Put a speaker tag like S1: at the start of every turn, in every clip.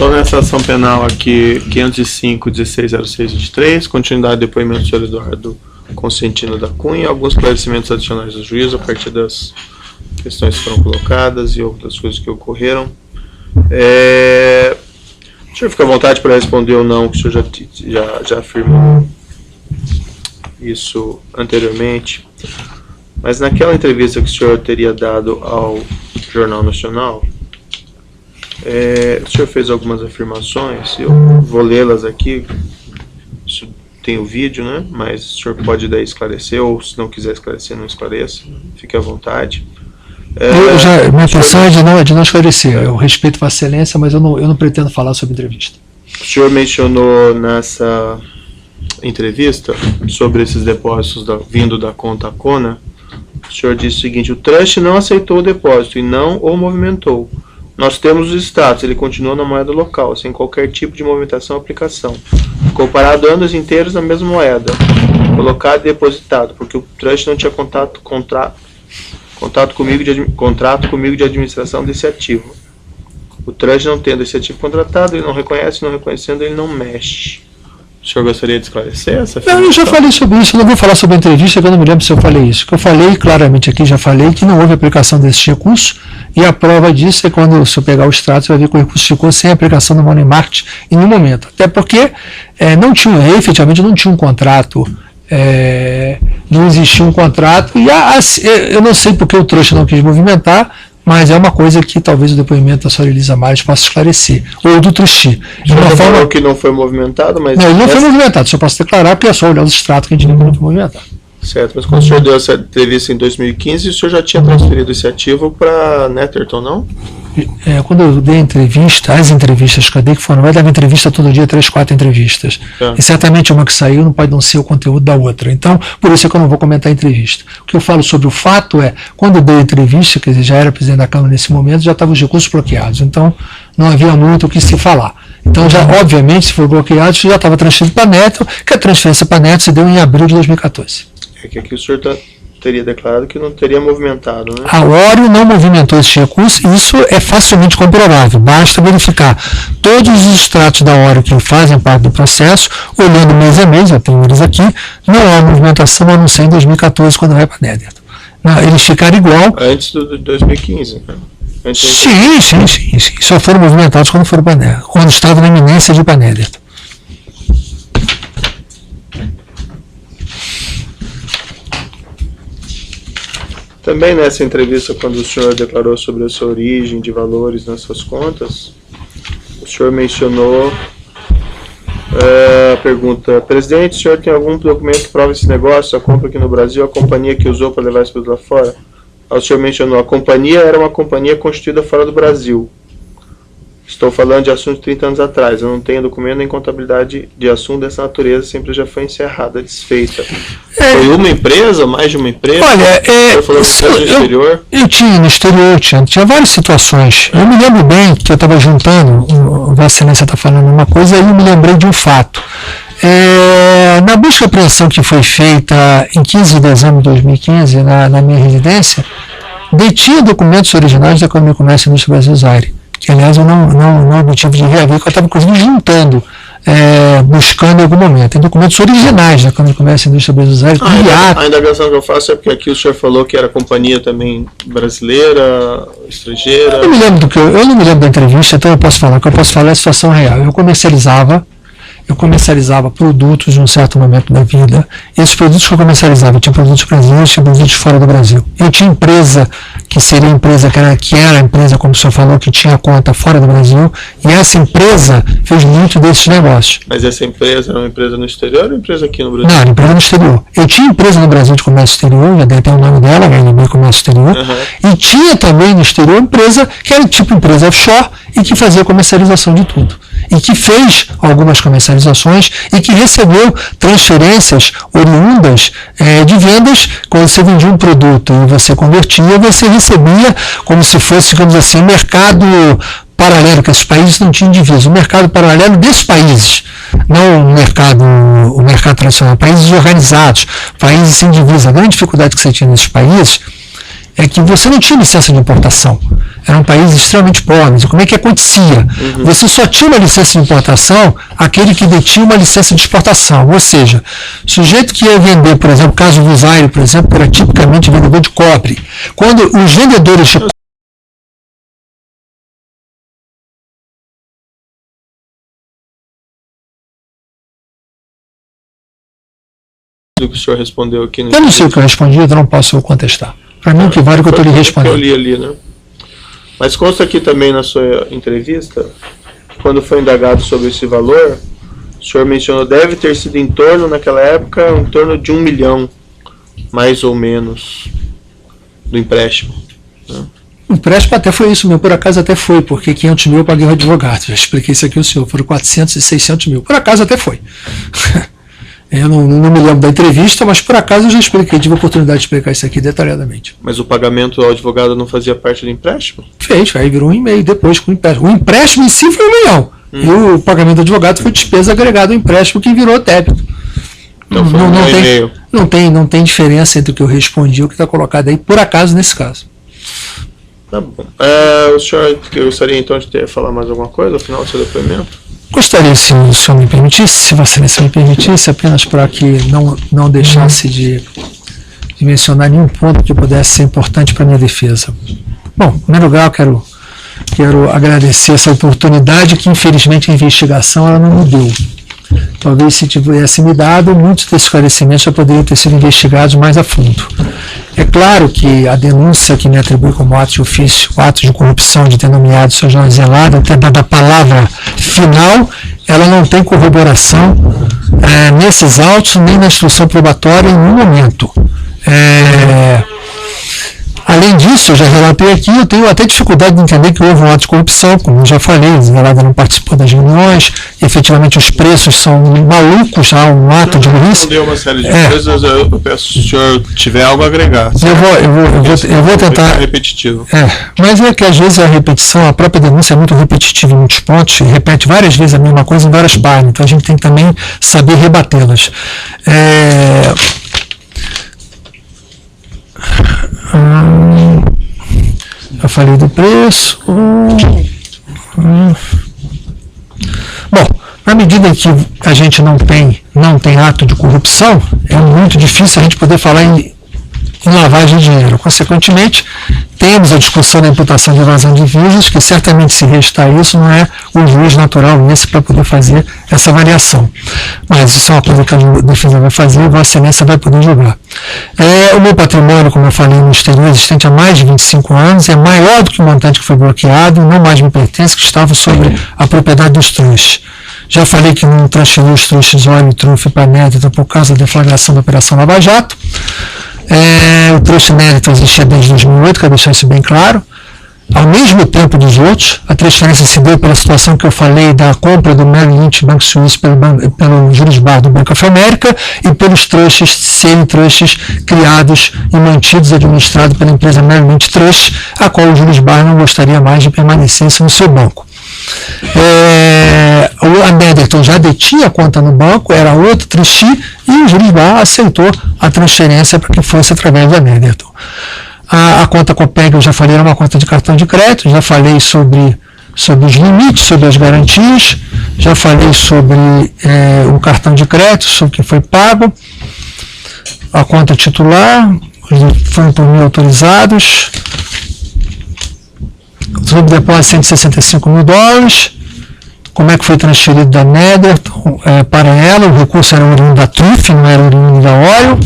S1: Só nessa ação penal aqui, 505.160623, continuidade do depoimento do senhor Eduardo Consentino da Cunha, alguns esclarecimentos adicionais do juízo a partir das questões que foram colocadas e outras coisas que ocorreram. O senhor fica à vontade para responder ou não, que o senhor já afirmou isso anteriormente, mas naquela entrevista que o senhor teria dado ao Jornal Nacional, o senhor fez algumas afirmações, eu vou lê-las aqui, tem o vídeo, né? Mas o senhor pode daí esclarecer, ou se não quiser esclarecer, não esclareça, fique à vontade.
S2: Minha intenção é de não esclarecer, eu respeito a excelência, mas eu não pretendo falar sobre entrevista.
S1: O senhor mencionou nessa entrevista sobre esses depósitos vindo da conta Cona. O senhor disse o seguinte: o trust não aceitou o depósito e não o movimentou. Nós temos os status, ele continua na moeda local, sem qualquer tipo de movimentação ou aplicação. Ficou parado anos inteiros na mesma moeda, colocado e depositado, porque o trust não tinha contrato comigo de administração desse ativo. O trust não tendo esse ativo contratado, ele não reconhece, não reconhecendo, ele não mexe. O senhor gostaria de esclarecer essa afirmação?
S2: Não, eu já falei sobre isso, eu não vou falar sobre a entrevista, porque eu não me lembro se eu falei isso. O que eu falei claramente aqui, já falei que não houve aplicação desse recurso, e a prova disso é quando, se eu pegar o extrato, você vai ver que o recurso ficou sem aplicação do Money Market em nenhum momento. Até porque efetivamente não tinha um contrato, não existia um contrato, e eu não sei porque o trouxa não quis movimentar, mas é uma coisa que talvez o depoimento da senhora Elisa Mares possa esclarecer, ou do Truxi.
S1: De uma forma que não foi movimentado, mas...
S2: Não, ele não foi movimentado, só posso declarar, porque é só olhar os extratos que a gente viu que não foi movimentado.
S1: Certo, mas quando o senhor deu essa entrevista em 2015, o senhor já tinha transferido esse ativo para Netherton, não?
S2: Quando eu dei as entrevistas que eu dei, que foram, vai dar entrevista todo dia, 3, 4 entrevistas. E certamente uma que saiu não pode não ser o conteúdo da outra. Então, por isso é que eu não vou comentar a entrevista. O que eu falo sobre o fato é, quando eu dei a entrevista, quer dizer, já era presidente da Câmara nesse momento, já estavam os recursos bloqueados. Então, não havia muito o que se falar. Então, já, obviamente, se for bloqueado, isso já estava transferido para a Netherton, que a transferência para a Netherton se deu em abril de 2014.
S1: É que aqui o senhor teria declarado que não teria movimentado, né?
S2: A Óreo não movimentou esse recurso, e isso é facilmente comprovável. Basta verificar todos os extratos da Óreo que fazem parte do processo, olhando mês a mês, já tem eles aqui, não há movimentação a não ser em 2014, quando vai para a Netherton. Eles ficaram igual.
S1: Antes de 2015, né?
S2: Sim. Só foram movimentados quando foram para a Netherton, quando estavam na iminência de ir para a Netherton.
S1: Também nessa entrevista, quando o senhor declarou sobre a sua origem de valores nas suas contas, o senhor mencionou a pergunta: presidente, o senhor tem algum documento que prova esse negócio, a compra aqui no Brasil, a companhia que usou para levar esse produto lá fora? O senhor mencionou: a companhia era uma companhia constituída fora do Brasil. Estou falando de assunto de 30 anos atrás. Eu não tenho documento nem contabilidade de assunto dessa natureza, sempre já foi encerrada, desfeita. Foi uma empresa, mais de uma empresa?
S2: Olha, eu tinha no exterior, tinha várias situações. Eu me lembro bem que eu estava juntando, o Vossa Excelência está falando uma coisa, e eu me lembrei de um fato. Na busca e apreensão que foi feita em 15 de dezembro de 2015, na minha residência, detinha documentos originais da Câmara de Comércio e Indústria Brasil Zaire, que aliás eu não obtive de reaver, que eu estava inclusive juntando, buscando em algum momento. Tem documentos originais da Câmara de Comércio e Indústria Brasil Zaire.
S1: A indagação que eu faço é porque aqui o senhor falou que era companhia também brasileira, estrangeira.
S2: Eu não me lembro da entrevista, então eu posso falar. O que eu posso falar é a situação real. Eu comercializava produtos em um certo momento da vida. Esses produtos que eu comercializava, tinha produtos brasileiros, tinha produtos fora do Brasil. Eu tinha empresa, que seria empresa, que era a empresa, como o senhor falou, que tinha conta fora do Brasil, e essa empresa fez muito desses negócios.
S1: Mas essa empresa era uma empresa no exterior ou uma empresa aqui no Brasil?
S2: Não, era empresa no exterior. Eu tinha empresa no Brasil de comércio exterior, já dei até o nome dela, HNB Comércio Exterior, e tinha também no exterior empresa que era tipo empresa offshore e que fazia comercialização de tudo. E que fez algumas comercializações e que recebeu transferências oriundas de vendas. Quando você vendia um produto e você convertia, você recebia como se fosse, digamos assim, um mercado paralelo, que esses países não tinham divisa, um mercado paralelo desses países, não o mercado tradicional, países organizados, países sem divisa. A grande dificuldade que você tinha nesses países é que você não tinha licença de importação. Era um país extremamente pobre. Como é que acontecia? Você só tinha uma licença de importação aquele que detinha uma licença de exportação. Ou seja, o sujeito que ia vender, por exemplo, o caso do Zaire, por exemplo, era tipicamente vendedor de cobre. Quando os vendedores de
S1: do que o senhor respondeu aqui.
S2: Eu não sei o que eu respondi, eu não posso contestar. Para mim, o que vale é o que eu estou lhe respondendo.
S1: Eu li ali, né? Mas consta aqui também na sua entrevista, quando foi indagado sobre esse valor, o senhor mencionou deve ter sido em torno, naquela época, em torno de 1 milhão, mais ou menos, do empréstimo. Né?
S2: O empréstimo até foi isso, meu, por acaso até foi, porque 500 mil eu paguei o advogado. Já expliquei isso aqui ao senhor, foram 400 e 600 mil. Por acaso até foi. Eu não me lembro da entrevista, mas por acaso eu já expliquei, tive a oportunidade de explicar isso aqui detalhadamente.
S1: Mas o pagamento ao advogado não fazia parte do empréstimo?
S2: Fez, aí virou 1,5 depois com o empréstimo. O empréstimo em si foi 1 milhão. E o pagamento do advogado foi despesa agregada ao empréstimo que virou débito.
S1: Então foi
S2: não tem diferença entre o que eu respondi e o que está colocado aí, por acaso, nesse caso.
S1: Tá bom. O senhor gostaria então de falar mais alguma coisa no final do seu depoimento?
S2: Gostaria, se o senhor me permitisse, se Vossa Excelência me permitisse, apenas para que não deixasse de mencionar nenhum ponto que pudesse ser importante para a minha defesa. Bom, em primeiro lugar, eu quero agradecer essa oportunidade que, infelizmente, a investigação ela não me deu. Talvez se tivesse me dado, muitos desses esclarecimentos já poderiam ter sido investigados mais a fundo. É claro que a denúncia que me atribui como ato de ofício, o ato de corrupção de ter nomeado o Sr. Jorge Zelada, até dada a palavra final, ela não tem corroboração nesses autos, nem na instrução probatória em nenhum momento. Além disso, eu já relatei aqui, eu tenho até dificuldade de entender que houve um ato de corrupção, como eu já falei, o Zelada não participou das reuniões, efetivamente os preços são malucos, há um ato de burrice.
S1: Eu dei uma série de coisas, eu peço se o senhor tiver algo a agregar.
S2: Eu vou tentar.
S1: Repetitivo.
S2: Mas é que às vezes a repetição, a própria denúncia é muito repetitiva em muitos pontos, e repete várias vezes a mesma coisa em várias páginas, então a gente tem que também saber rebatê-las. Eu falei do preço. Bom, na medida em que a gente não tem ato de corrupção, é muito difícil a gente poder falar em lavagem de dinheiro. Consequentemente, temos a discussão da imputação de evasão de divisas, que certamente, se restar isso, não é o juiz natural esse para poder fazer essa avaliação. Mas isso é uma coisa que a defesa vai fazer e a Vossa Excelência vai poder julgar. O meu patrimônio, como eu falei, no exterior, existente há mais de 25 anos, é maior do que o montante que foi bloqueado, não mais me pertence, que estava sobre a propriedade dos trustes. Já falei que não transferi os trustes óleo e trufe para a Nédita por causa da deflagração da Operação Lava Jato. O truste Nédita existia desde 2008, quero deixar isso bem claro. Ao mesmo tempo dos outros, a transferência se deu pela situação que eu falei da compra do Merrill Lynch Banco Suíço pelo Julius Baer do Banco of America e pelos trustes serem trustes criados e mantidos e administrados pela empresa Merrill Lynch Trust, a qual o Julius Baer não gostaria mais de permanecesse no seu banco. A Netherton já detinha a conta no banco, era outro trustee, e o Julius Baer aceitou a transferência para que fosse através da Netherton. A conta Copeg, eu já falei, era uma conta de cartão de crédito, já falei sobre os limites, sobre as garantias, já falei sobre o cartão de crédito, sobre o que foi pago, a conta titular, foram por mim autorizados, sobre o depósito de 165 mil dólares, como é que foi transferido da Netherton para ela, o recurso era oriundo da TRUF, não era oriundo da Oreo,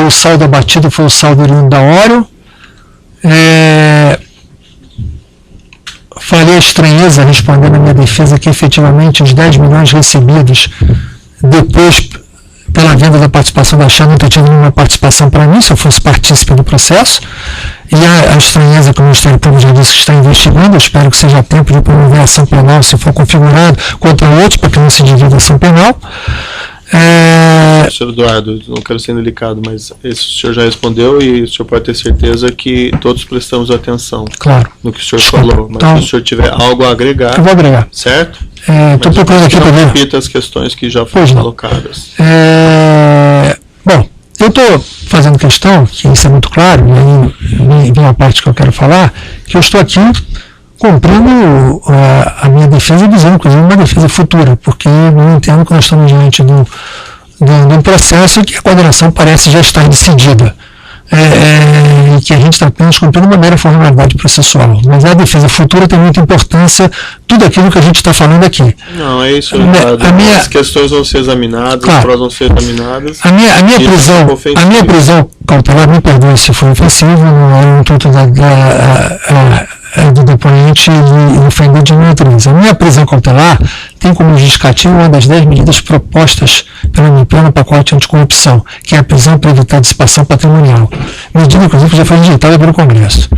S2: o saldo abatido foi o saldo oriundo da Oreo. Falei a estranheza, respondendo a minha defesa, que efetivamente os 10 milhões recebidos depois pela venda da participação da Shell não ter tido nenhuma participação para mim, se eu fosse partícipe do processo. E a estranheza que o Ministério Público já disse que está investigando, eu espero que seja tempo de promover a ação penal, se for configurado, contra outros, para que não se divida a ação penal.
S1: Senhor Eduardo, não quero ser delicado, mas esse o senhor já respondeu e o senhor pode ter certeza que todos prestamos atenção no que o senhor falou. Mas então, se o senhor tiver algo a agregar,
S2: eu vou agregar.
S1: Certo?
S2: Estou procurando aqui para ver.
S1: Repita as questões que já foram colocadas.
S2: Bom, Eu estou fazendo questão, que isso é muito claro, e aí vem uma parte que eu quero falar, que eu estou aqui cumprindo a minha defesa, dizendo, inclusive, uma defesa futura, porque eu entendo que nós estamos diante de um processo que a condenação parece já estar decidida. E que a gente está apenas cumprindo uma mera formalidade processual. Mas a defesa futura tem muita importância, tudo aquilo que a gente está falando aqui.
S1: Não, é isso. As questões vão ser examinadas, claro, as provas vão ser examinadas.
S2: A minha prisão cautelar, me perdoe se foi ofensivo, não é um intuito do depoente e ofender de nenhuma natureza. A minha prisão cautelar tem como justificativa uma das 10 medidas propostas pela MP no pacote anticorrupção, que é a prisão para evitar dissipação patrimonial. Medida, inclusive, que já foi rejeitada pelo Congresso.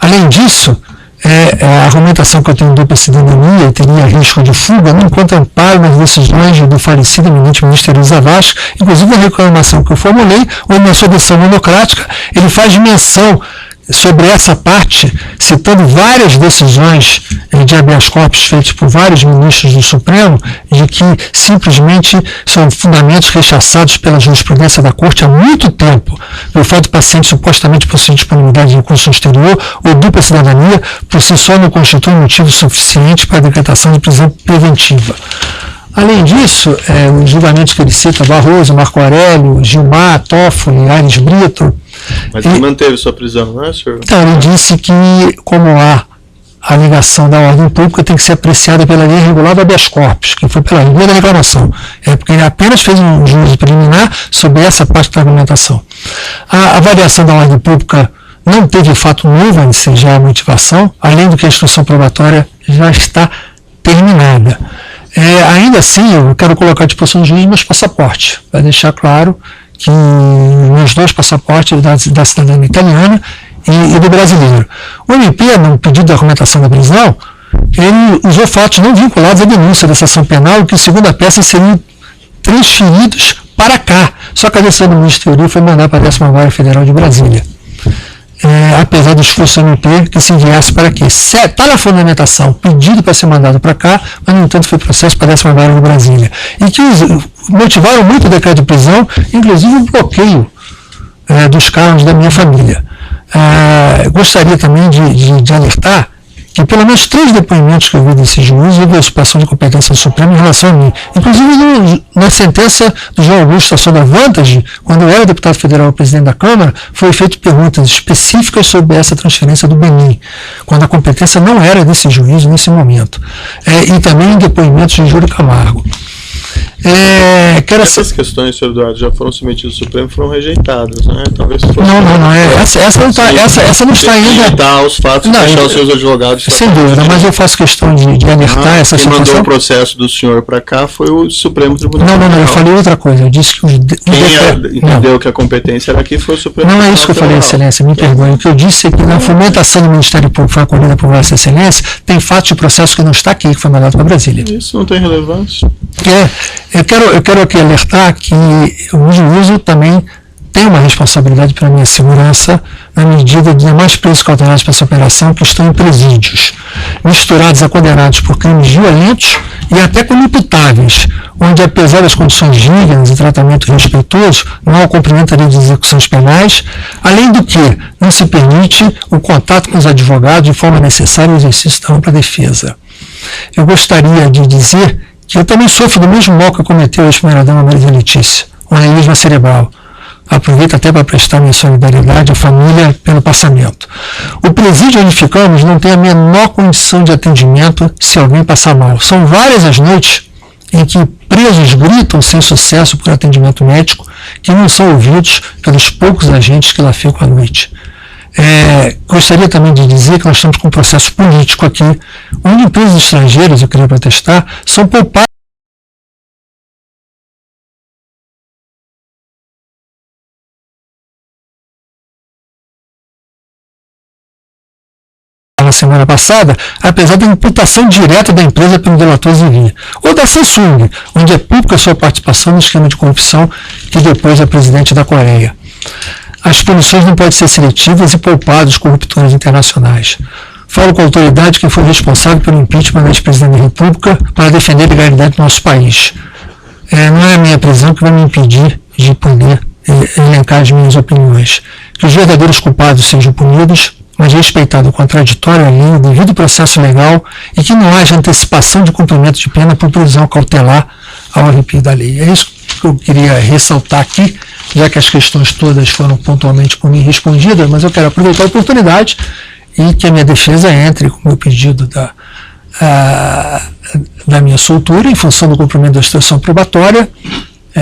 S2: Além disso, a argumentação que eu tenho dupla cidadania e teria risco de fuga não encontra amparo nas decisões do falecido eminente ministro Elisa Vaz, inclusive a reclamação que eu formulei, ou na sua decisão monocrática, ele faz menção sobre essa parte, citando várias decisões de habeas corpus feitas por vários ministros do Supremo, de que simplesmente são fundamentos rechaçados pela jurisprudência da Corte há muito tempo, pelo fato do paciente supostamente possuir disponibilidade de recurso no exterior ou dupla cidadania, por si só não constitui motivo suficiente para a decretação de prisão preventiva. Além disso, os julgamentos que ele cita, Barroso, Marco Aurélio, Gilmar, Toffoli, Aires Brito.
S1: Mas ele manteve sua prisão, não é, senhor?
S2: Então, ele disse que, como há a alegação da ordem pública, tem que ser apreciada pela lei regular do habeas corpus, que foi pela lei da reclamação. Porque ele apenas fez um juízo preliminar sobre essa parte da argumentação. A avaliação da ordem pública não teve fato novo a ensejar a motivação, além do que a instrução probatória já está terminada. Ainda assim, eu quero colocar à disposição do juiz meus passaportes, para deixar claro que meus 2 passaportes da cidadania italiana e do brasileiro. O MP, no pedido de argumentação da prisão, ele usou fatos não vinculados à denúncia dessa ação penal, que, segundo a peça, seriam transferidos para cá. Só que a decisão do Ministério foi mandar para a 10ª Vara Federal de Brasília. Apesar do esforço do MP que se enviasse para aqui. Está na fundamentação, pedido para ser mandado para cá, mas, no entanto, foi processo para a 10ª Vara de Brasília. E que motivaram muito o decreto de prisão, inclusive o bloqueio dos carros da minha família. Gostaria também de alertar que pelo menos 3 depoimentos que eu vi desse juiz houve a usurpação de competência do Supremo em relação a mim. Inclusive na sentença do João Augusto sobre a Vantage, quando eu era deputado federal e presidente da Câmara, foi feito perguntas específicas sobre essa transferência do Benin, quando a competência não era desse juiz nesse momento. E também em depoimentos de Júlio Camargo.
S1: Essas questões, senhor Eduardo, já foram submetidas ao Supremo e foram rejeitadas, né? Talvez fosse
S2: não. Essa não está ainda.
S1: Rejeitar os fatos e deixar os seus advogados.
S2: Sem dúvida, mas eu faço questão de alertar essa situação.
S1: Quem mandou o processo do senhor para cá foi o Supremo Tribunal Federal.
S2: Não, eu falei outra coisa. Eu disse que
S1: quem entendeu que a competência era aqui foi o Supremo
S2: Tribunal Federal. Não é isso que eu falei, Excelência, me perdoe. O que eu disse é que na fomentação do Ministério Público foi acolhida por Vossa Excelência, tem fato de processo que não está aqui, que foi mandado para Brasília.
S1: Isso não tem relevância.
S2: Eu quero aqui alertar que o juízo também tem uma responsabilidade pela minha segurança na medida de demais presos cautelares para essa operação que estão em presídios, misturados a condenados por crimes violentos e até como imputáveis, onde, apesar das condições dignas e tratamento respeitoso, não há o cumprimento da lei de execuções penais, além do que não se permite o contato com os advogados de forma necessária ao exercício da ampla defesa. Eu gostaria de dizer que eu também sofro do mesmo mal que cometeu a ex-primeira-dama Maria Letícia, um aneurisma cerebral. Aproveito até para prestar minha solidariedade à família pelo passamento. O presídio onde ficamos não tem a menor condição de atendimento se alguém passar mal. São várias as noites em que presos gritam sem sucesso por atendimento médico, que não são ouvidos pelos poucos agentes que lá ficam à noite. Gostaria também de dizer que nós estamos com um processo político aqui, onde empresas estrangeiras, eu queria protestar, são poupadas na semana passada, apesar da imputação direta da empresa pelo delator Zivinha, ou da Samsung, onde é pública a sua participação no esquema de corrupção que depois é presidente da Coreia. As punições não podem ser seletivas e poupar os corruptores internacionais. Falo com a autoridade que foi responsável pelo impeachment da ex-presidente da República para defender a legalidade do nosso país. Não é a minha prisão que vai me impedir de poder elencar as minhas opiniões. Que os verdadeiros culpados sejam punidos, mas respeitado o contraditório, a lei, o devido processo legal e que não haja antecipação de cumprimento de pena por prisão cautelar ao arrepio da lei. É isso que eu queria ressaltar aqui, já que as questões todas foram pontualmente por mim respondidas, mas eu quero aproveitar a oportunidade e que a minha defesa entre com o meu pedido da minha soltura em função do cumprimento da instrução probatória.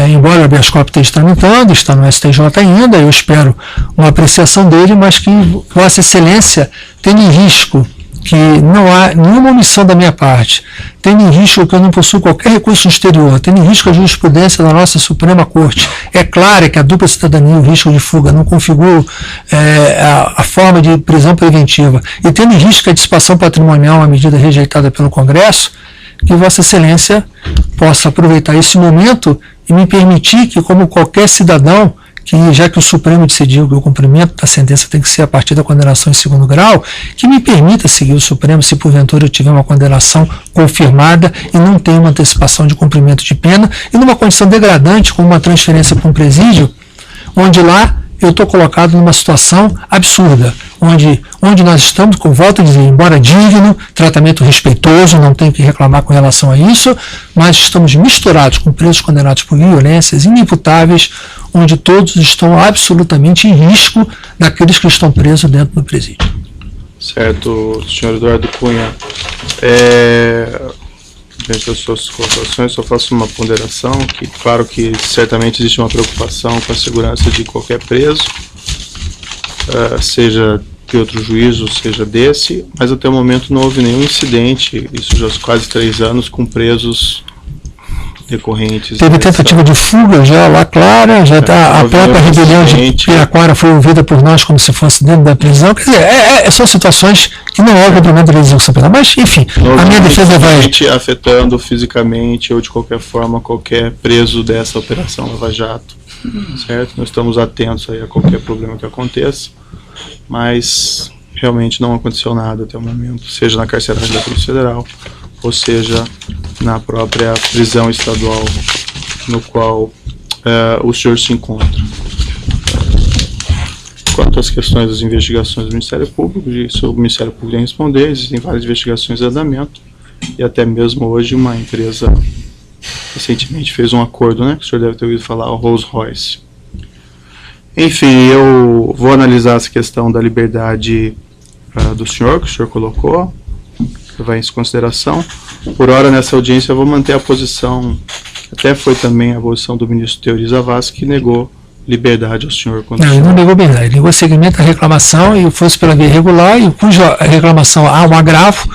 S2: Embora o habeas corpus esteja tramitando, está no STJ ainda, eu espero uma apreciação dele, mas que Vossa Excelência tenha em risco que não há nenhuma omissão da minha parte, tendo em risco que eu não possuo qualquer recurso no exterior, tendo em risco a jurisprudência da nossa Suprema Corte. É claro que a dupla cidadania e o risco de fuga não configuram a forma de prisão preventiva, e tendo em risco a dissipação patrimonial, uma medida rejeitada pelo Congresso, que Vossa Excelência possa aproveitar esse momento e me permitir que, como qualquer cidadão, que já que o Supremo decidiu que o cumprimento da sentença tem que ser a partir da condenação em segundo grau, que me permita seguir o Supremo se porventura eu tiver uma condenação confirmada e não tenho uma antecipação de cumprimento de pena, e numa condição degradante, como uma transferência para um presídio, onde lá eu estou colocado numa situação absurda, onde nós estamos, com volta a dizer, embora digno, tratamento respeitoso, não tenho que reclamar com relação a isso, mas estamos misturados com presos condenados por violências inimputáveis, onde todos estão absolutamente em risco daqueles que estão presos dentro do presídio.
S1: Certo, senhor Eduardo Cunha. Diante das suas colocações, só faço uma ponderação, que claro que certamente existe uma preocupação com a segurança de qualquer preso, seja de outro juízo, seja desse, mas até o momento não houve nenhum incidente, isso já há quase 3 anos, com presos decorrentes.
S2: Teve tentativa de fuga já lá clara, já está a própria rebelião de Piraquara foi ouvida por nós como se fosse dentro da prisão. Quer dizer, são situações que não há cumprimento da execução penal. Mas, enfim, a minha defesa vai
S1: afetando fisicamente ou de qualquer forma qualquer preso dessa operação Lava Jato, certo? Nós estamos atentos aí a qualquer problema que aconteça, mas realmente não aconteceu nada até o momento, seja na carceragem da Polícia Federal, ou seja, na própria prisão estadual no qual o senhor se encontra. Quanto às questões das investigações do Ministério Público, isso o Ministério Público tem que responder, existem várias investigações em andamento, e até mesmo hoje uma empresa recentemente fez um acordo, né, que o senhor deve ter ouvido falar, o Rolls Royce. Enfim, eu vou analisar essa questão da liberdade do senhor, que o senhor colocou, levar isso em consideração. Por hora, nessa audiência, eu vou manter a posição, até foi também a posição do ministro Teori Zavascki, que negou liberdade ao senhor.
S2: Não, ele não negou liberdade, ele negou seguimento à reclamação e fosse pela via regular, e cuja reclamação há um agravo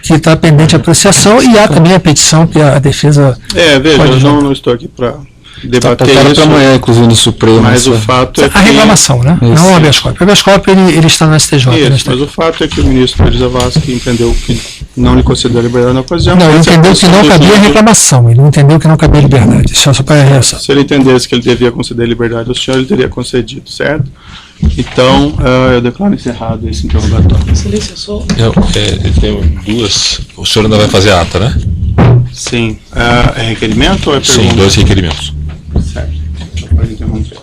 S2: que está pendente de apreciação, e há também a petição que a defesa...
S1: veja, eu não estou aqui para debater isso.
S3: Para amanhã, inclusive, no Supremo.
S1: Mas o fato é que...
S2: A reclamação, né? Isso. Não o habeas corpus. O habeas corpus ele está no STJ.
S1: Isso, mas o fato é que o ministro Teori Zavascki entendeu que não lhe concedeu a liberdade na ocasião.
S2: Não, ele entendeu que não cabia a reclamação, ele não entendeu que não cabia a liberdade. Isso é só para a reação.
S1: Se ele entendesse que ele devia conceder a liberdade ao senhor, ele teria concedido, certo? Então, eu declaro encerrado esse interrogatório.
S4: Excelência, só...
S3: Eu tenho duas... O senhor ainda vai fazer a ata, né?
S1: Sim. É requerimento ou é pergunta?
S3: Sim, 2 requerimentos.
S1: Certo. Pode interromper.